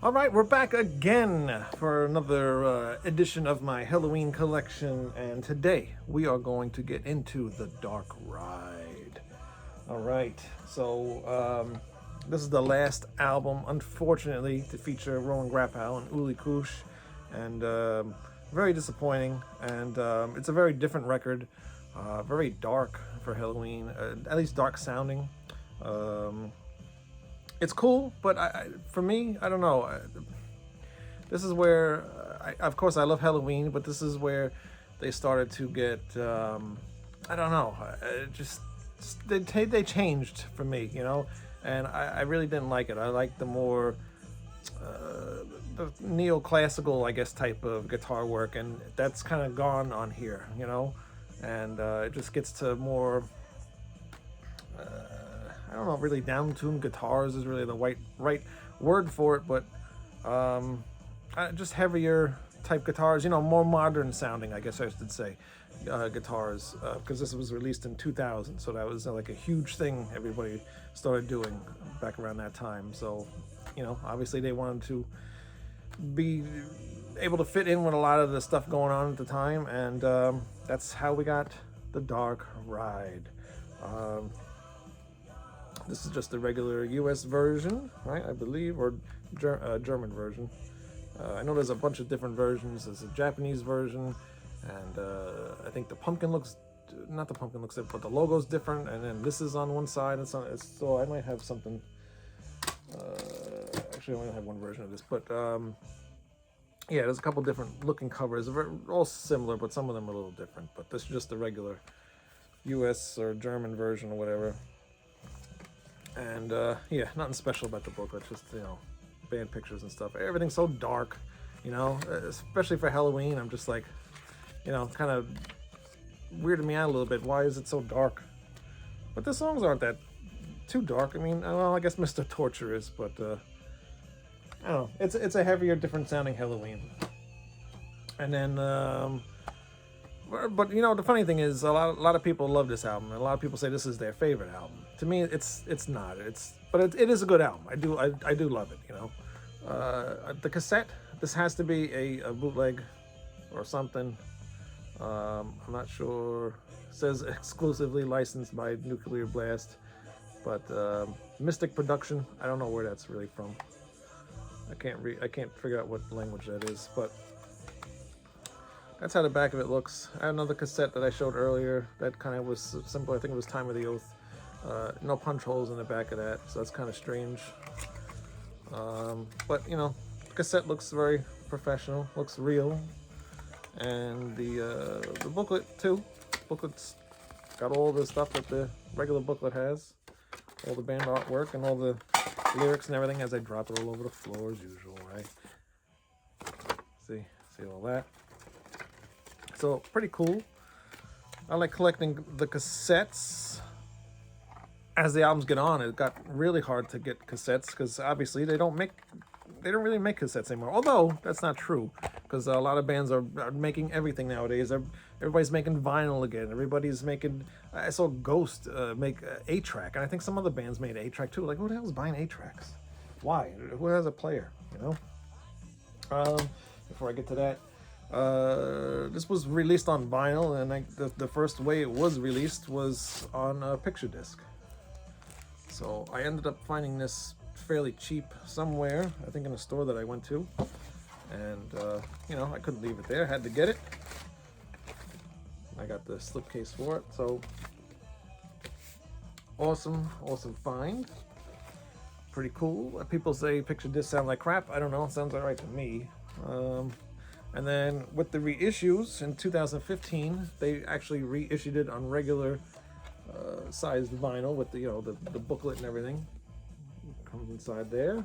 All right, we're back again for another edition of my Helloween collection, and today we are going to get into the Dark Ride. All right, so this is the last album, unfortunately, to feature Rowan Grappow and Uli Kush, and very disappointing. And it's a very different record, very dark for Helloween, at least dark sounding. It's cool, but for me, I don't know. This is where, of course, I love Helloween, but this is where they started to get, I don't know, they changed for me, you know, and I really didn't like it. I like the more the neoclassical, I guess, type of guitar work, and that's kind of gone on here, you know, and it just gets to more. I don't know, really down-tuned guitars is really the right word for it, but just heavier type guitars, you know, more modern sounding, I guess I should say, guitars, because this was released in 2000, so that was like a huge thing everybody started doing back around that time. So, you know, obviously they wanted to be able to fit in with a lot of the stuff going on at the time, and that's how we got the Dark Ride. This is just the regular US version, right, I believe, or German version. I know there's a bunch of different versions. There's a Japanese version, and I think the pumpkin looks, not the pumpkin looks different, but the logo's different, and then this is on one side, and so I might have something, actually I only have one version of this, but yeah, there's a couple different looking covers. They're all similar, but some of them are a little different, but this is just the regular US or German version or whatever. And yeah, nothing special about the booklet, just, you know, band pictures and stuff. Everything's so dark, you know, especially for Helloween. I'm just like, you know, kind of weirded me out a little bit. Why is it so dark? But the songs aren't that too dark. I mean, well, I guess Mr. Torture is, but I don't know. It's a heavier, different sounding Helloween. And then but you know, the funny thing is, a lot of people love this album, and a lot of people say this is their favorite album. To me, it's not. But it is a good album. I do love it. You know, the cassette. This has to be a bootleg or something. I'm not sure. It says exclusively licensed by Nuclear Blast, but Mystic Production. I don't know where that's really from. I can't figure out what language that is, but. That's how the back of it looks. I have another cassette that I showed earlier. That kind of was simple. I think it was Time of the Oath. No punch holes in the back of that, so that's kind of strange. But, you know, the cassette looks very professional, looks real. And the booklet, too. Booklet's got all the stuff that the regular booklet has. All the band artwork and all the lyrics and everything as I drop it all over the floor as usual, right? See all that? So, pretty cool. I like collecting the cassettes. As the albums get on, it got really hard to get cassettes because obviously they don't really make cassettes anymore. Although that's not true, because a lot of bands are making everything nowadays. Everybody's making vinyl again. Everybody's making. I saw Ghost make 8-track, and I think some other bands made 8-track too. Like, who the hell is buying 8-tracks? Why? Who has a player? You know. Before I get to that. This was released on vinyl, and the first way it was released was on a picture disc. So I ended up finding this fairly cheap somewhere, I think in a store that I went to. And, you know, I couldn't leave it there. I had to get it. I got the slipcase for it, so awesome find. Pretty cool. People say picture discs sound like crap. I don't know, it sounds alright to me. And then with the reissues in 2015, they actually reissued it on regular sized vinyl with the, you know, the booklet and everything. Comes inside there.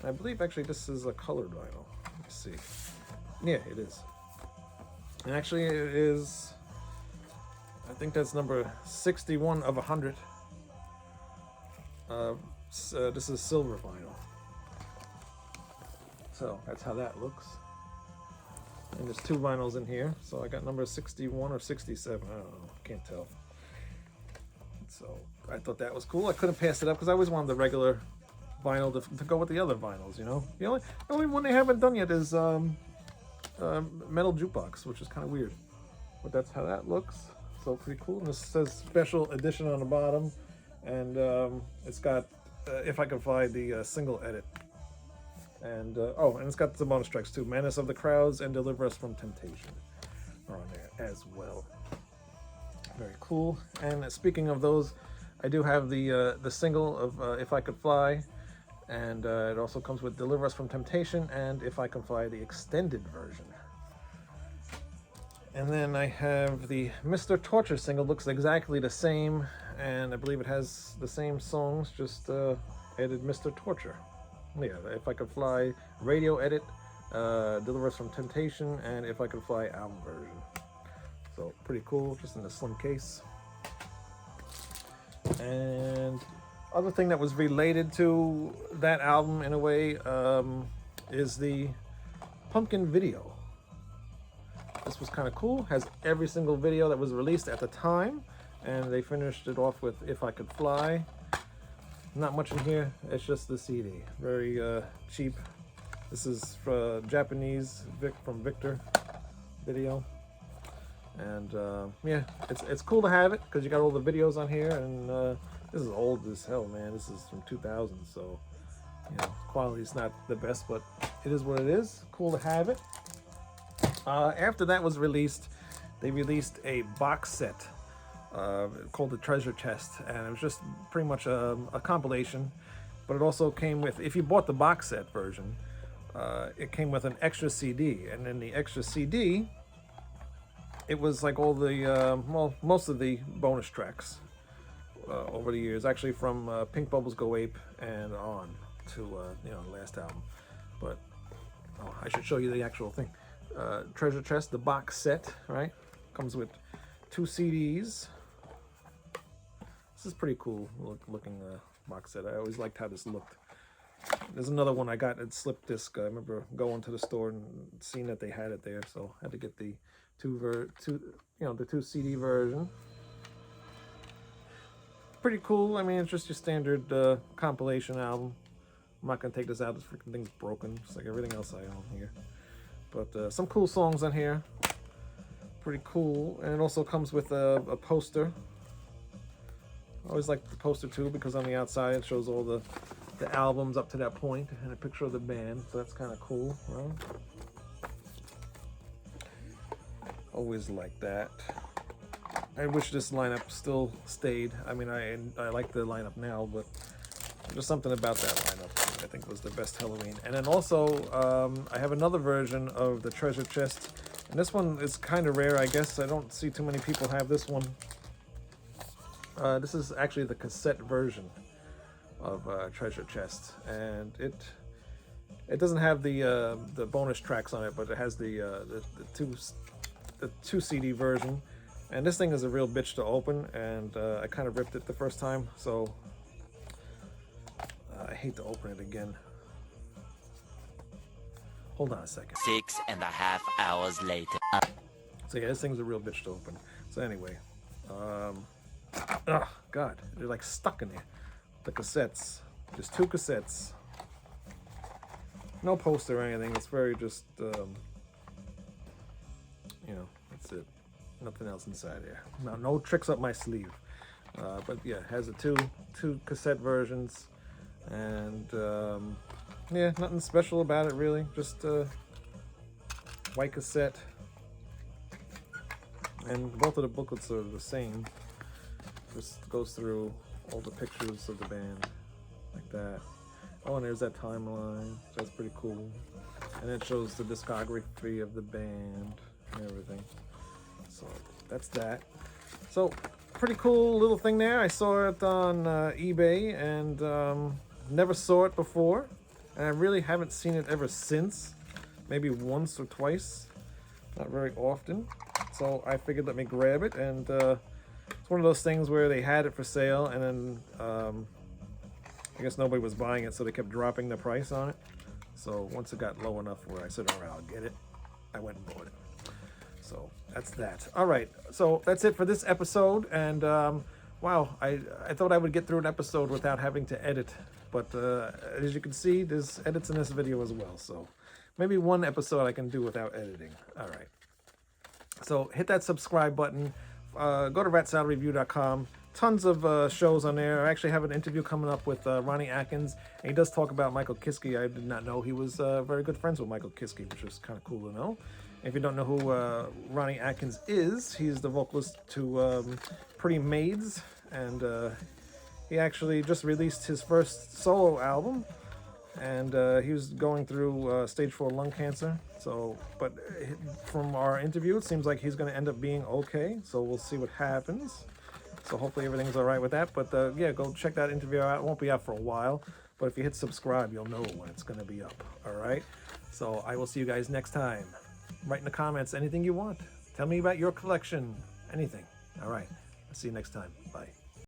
I believe actually this is a colored vinyl. Let's see. Yeah, it is. And actually it is, I think that's number 61 of 100. This is silver vinyl. So that's how that looks. And there's two vinyls in here, so I got number 61 or 67, I don't know, can't tell. So I thought that was cool. I couldn't pass it up because I always wanted the regular vinyl to go with the other vinyls, you know. The only one they haven't done yet is Metal Jukebox, which is kind of weird. But that's how that looks. So pretty cool. And this says special edition on the bottom. And it's got, if I can find the single edit. And, and it's got the bonus tracks too. Menace of the Crowds and Deliver Us from Temptation are on there as well. Very cool. And speaking of those, I do have the single of If I Could Fly. And it also comes with Deliver Us from Temptation and If I Can Fly, the extended version. And then I have the Mr. Torture single. Looks exactly the same, and I believe it has the same songs, just added Mr. Torture. Yeah, If I Could Fly radio edit, Deliver Us from Temptation, and If I Could Fly album version. So pretty cool, just in a slim case. And other thing that was related to that album in a way is the Pumpkin video. This was kind of cool. Has every single video that was released at the time, and they finished it off with If I Could Fly. Not much in here. It's just the CD. Very cheap. This is for Japanese from Victor video, and yeah, it's cool to have it because you got all the videos on here, and this is old as hell, man. This is from 2000, so quality's not the best, but it is what it is. Cool to have it. After that was released, they released a box set called the Treasure Chest, and it was just pretty much a compilation, but it also came with, if you bought the box set version, it came with an extra CD, and in the extra CD, it was like all the, most of the bonus tracks over the years, actually from Pink Bubbles Go Ape and on to, the last album. But, I should show you the actual thing. Treasure Chest, the box set, right? Comes with 2 CDs. This is pretty cool looking box set. I always liked how this looked. There's another one I got at Slip Disc. I remember going to the store and seeing that they had it there, so I had to get the the 2 CD version. Pretty cool. I mean, it's just your standard compilation album. I'm not gonna take this out. This freaking thing's broken, just like everything else I own here. But some cool songs on here. Pretty cool. And it also comes with a poster. I always like the poster too, because on the outside it shows all the albums up to that point and a picture of the band, so that's kind of cool. Right? Always like that. I wish this lineup still stayed. I mean, I like the lineup now, but there's something about that lineup I think was the best Helloween. And then also, I have another version of the Treasure Chest, and this one is kind of rare, I guess. I don't see too many people have this one. This is actually the cassette version of Treasure Chest, and it doesn't have the bonus tracks on it, but it has the two CD version. And this thing is a real bitch to open, and I kind of ripped it the first time, so I hate to open it again. Hold on a second. 6.5 hours later. So yeah, this thing's a real bitch to open. So anyway, oh God, they're like stuck in there. The cassettes, just 2 cassettes. No poster or anything. It's very just, that's it. Nothing else inside here. No tricks up my sleeve. But yeah, it has the two cassette versions, and yeah, nothing special about it really. Just white cassette, and both of the booklets are the same. Just goes through all the pictures of the band like that. Oh, and there's that timeline. That's pretty cool. And it shows the discography of the band and everything. So that's that. So pretty cool little thing there. I saw it on eBay and never saw it before, and I really haven't seen it ever since. Maybe once or twice, not very often. So I figured let me grab it, and it's one of those things where they had it for sale, and then I guess nobody was buying it, so they kept dropping the price on it. So once it got low enough where I said, all right, I'll get it, I went and bought it. So that's that. All right, so that's it for this episode. And wow, I thought I would get through an episode without having to edit But as you can see, there's edits in this video as well. So maybe one episode I can do without editing. All right. So hit that subscribe button. Go to ratsaladreview.com. Tons of shows on there. I actually have an interview coming up with Ronnie Atkins. And he does talk about Michael Kiske. I did not know he was very good friends with Michael Kiske, which is kind of cool to know. If you don't know who Ronnie Atkins is, he's the vocalist to Pretty Maids. And he actually just released his first solo album. And he was going through stage 4 lung cancer. So, but from our interview, it seems like he's going to end up being okay. So we'll see what happens. So hopefully everything's all right with that. But yeah, go check that interview out. It won't be out for a while. But if you hit subscribe, you'll know when it's going to be up. All right. So I will see you guys next time. Write in the comments anything you want. Tell me about your collection. Anything. All right. I'll see you next time. Bye.